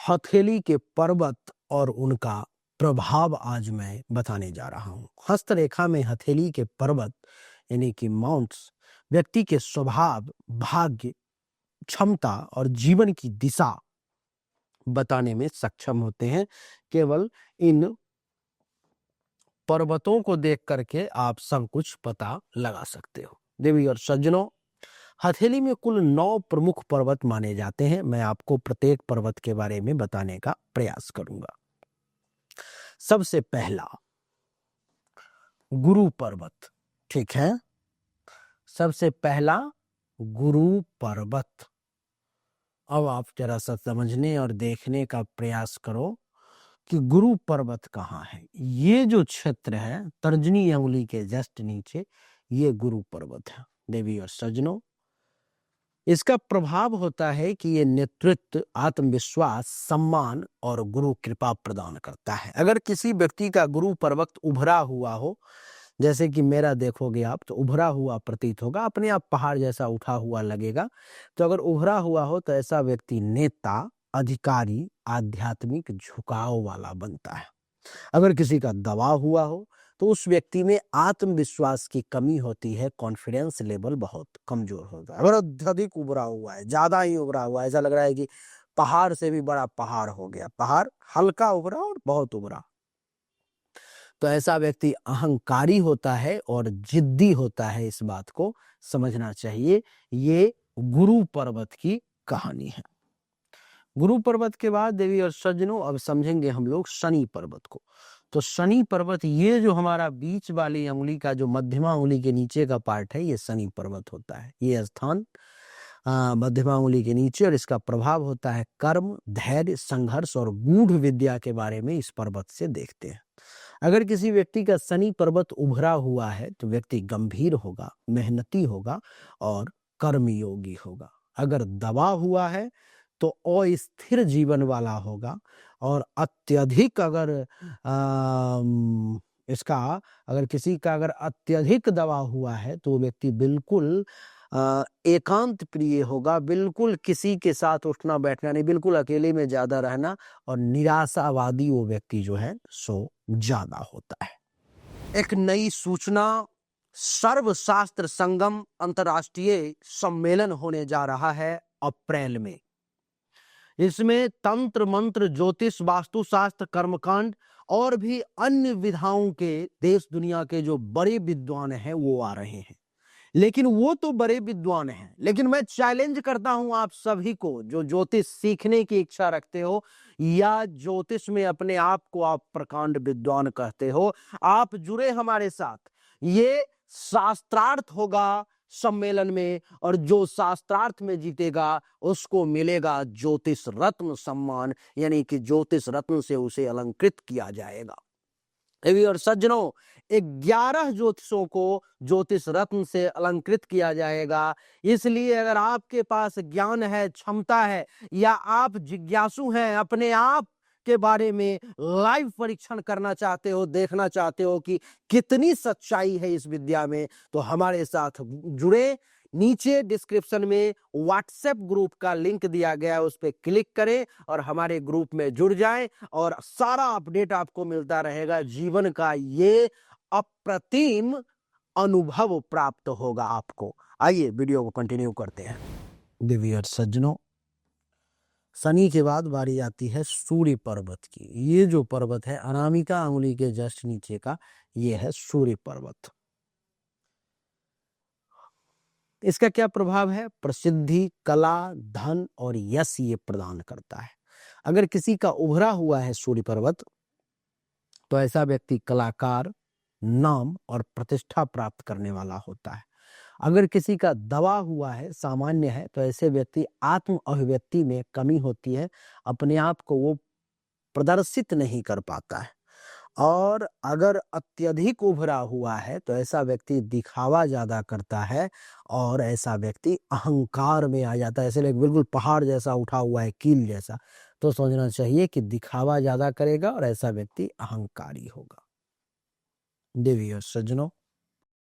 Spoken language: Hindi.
हथेली के पर्वत और उनका प्रभाव आज मैं बताने जा रहा हूं। हस्तरेखा में हथेली के पर्वत यानी कि माउंट्स व्यक्ति के स्वभाव, भाग्य, क्षमता और जीवन की दिशा बताने में सक्षम होते हैं। केवल इन पर्वतों को देख करके आप सब कुछ पता लगा सकते हो। देवी और सज्जनों, हथेली में कुल 9 प्रमुख पर्वत माने जाते हैं। मैं आपको प्रत्येक पर्वत के बारे में बताने का प्रयास करूंगा। सबसे पहला गुरु पर्वत, ठीक है। सबसे पहला गुरु पर्वत। अब आप जरा सा समझने और देखने का प्रयास करो कि गुरु पर्वत कहाँ है। ये जो क्षेत्र है तर्जनी अंगुली के जस्ट नीचे, ये गुरु पर्वत है। देवी और सज्जनों, इसका प्रभाव होता है कि ये नेतृत्व, आत्मविश्वास, सम्मान और गुरु कृपा प्रदान करता है। अगर किसी व्यक्ति का गुरु पर्वत उभरा हुआ हो, जैसे कि मेरा देखोगे आप तो उभरा हुआ प्रतीत होगा, अपने आप पहाड़ जैसा उठा हुआ लगेगा। तो अगर उभरा हुआ हो तो ऐसा व्यक्ति नेता, अधिकारी, आध्यात्मिक झुकाव वाला बनता है। अगर किसी का दबाव हुआ हो तो उस व्यक्ति में आत्मविश्वास की कमी होती है, कॉन्फिडेंस लेवल बहुत कमजोर होता है। अगर अत्यधिक उभरा हुआ है, ज्यादा ही उभरा हुआ है, ऐसा लग रहा है कि पहाड़ से भी बड़ा पहाड़ हो गया, पहाड़ हल्का उभरा और बहुत उभरा, तो ऐसा व्यक्ति अहंकारी होता है और जिद्दी होता है। इस बात को समझना चाहिए। ये गुरु पर्वत की कहानी है। गुरु पर्वत के बाद देवी और सज्जनों अब समझेंगे हम लोग शनि पर्वत को। तो शनि पर्वत, ये जो हमारा बीच वाली अंगुली का जो मध्यमा अंगुली के नीचे का पार्ट है, ये शनि पर्वत होता है। ये स्थान मध्यमा अंगुली के नीचे, और इसका प्रभाव होता है कर्म, धैर्य, संघर्ष और गूढ़ विद्या के बारे में इस पर्वत से देखते हैं। अगर किसी व्यक्ति का शनि पर्वत उभरा हुआ है तो व्यक्ति गंभीर होगा, मेहनती होगा और कर्मयोगी होगा। अगर दबा हुआ है तो अस्थिर जीवन वाला होगा और अत्यधिक इसका अगर किसी का अगर अत्यधिक दबाव हुआ है तो व्यक्ति बिल्कुल एकांत प्रिय होगा, बिल्कुल किसी के साथ उठना बैठना नहीं, बिल्कुल अकेले में ज्यादा रहना, और निराशावादी वो व्यक्ति जो है सो ज्यादा होता है। एक नई सूचना, सर्वशास्त्र संगम अंतर्राष्ट्रीय सम्मेलन होने जा रहा है अप्रैल में। इसमें तंत्र मंत्र, ज्योतिष, वास्तुशास्त्र, कर्मकांड और भी अन्य विधाओं के देश दुनिया के जो बड़े विद्वान हैं वो आ रहे हैं। लेकिन वो तो बड़े विद्वान हैं, लेकिन मैं चैलेंज करता हूं आप सभी को जो ज्योतिष सीखने की इच्छा रखते हो या ज्योतिष में अपने आप को आप प्रकांड विद्वान कहते हो, आप जुड़े हमारे साथ। ये शास्त्रार्थ होगा सम्मेलन में, और जो शास्त्रार्थ में जीतेगा उसको मिलेगा ज्योतिष रत्न सम्मान, यानी कि ज्योतिष रत्न से उसे अलंकृत किया जाएगा। और सज्जनों, 11 ज्योतिषों को ज्योतिष रत्न से अलंकृत किया जाएगा। इसलिए अगर आपके पास ज्ञान है, क्षमता है, या आप जिज्ञासु हैं, अपने आप के बारे में लाइव परीक्षण करना चाहते हो, देखना चाहते हो कि कितनी सच्चाई है इस विद्या में, तो हमारे साथ जुड़े। नीचे डिस्क्रिप्शन में व्हाट्सएप ग्रुप का लिंक दिया गया है, उस पर क्लिक करें और हमारे ग्रुप में जुड़ जाएं, और सारा अपडेट आपको मिलता रहेगा। जीवन का ये अप्रतिम अनुभव प्राप्त होगा आपको। आइए वीडियो को कंटिन्यू करते हैं। देवी और सज्जनों, शनि के बाद बारी आती है सूर्य पर्वत की। ये जो पर्वत है अनामिका अंगुली के जस्ट नीचे का, ये है सूर्य पर्वत। इसका क्या प्रभाव है? प्रसिद्धि, कला, धन और यश ये प्रदान करता है। अगर किसी का उभरा हुआ है सूर्य पर्वत तो ऐसा व्यक्ति कलाकार, नाम और प्रतिष्ठा प्राप्त करने वाला होता है। अगर किसी का दबा हुआ है, सामान्य है, तो ऐसे व्यक्ति आत्म अभिव्यक्ति में कमी होती है, अपने आप को वो प्रदर्शित नहीं कर पाता है। और अगर अत्यधिक उभरा हुआ है तो ऐसा व्यक्ति दिखावा ज्यादा करता है और ऐसा व्यक्ति अहंकार में आ जाता है। ऐसे लोग बिल्कुल पहाड़ जैसा उठा हुआ है, कील जैसा, तो सोचना चाहिए कि दिखावा ज्यादा करेगा और ऐसा व्यक्ति अहंकारी होगा। देवी और सज्जनों,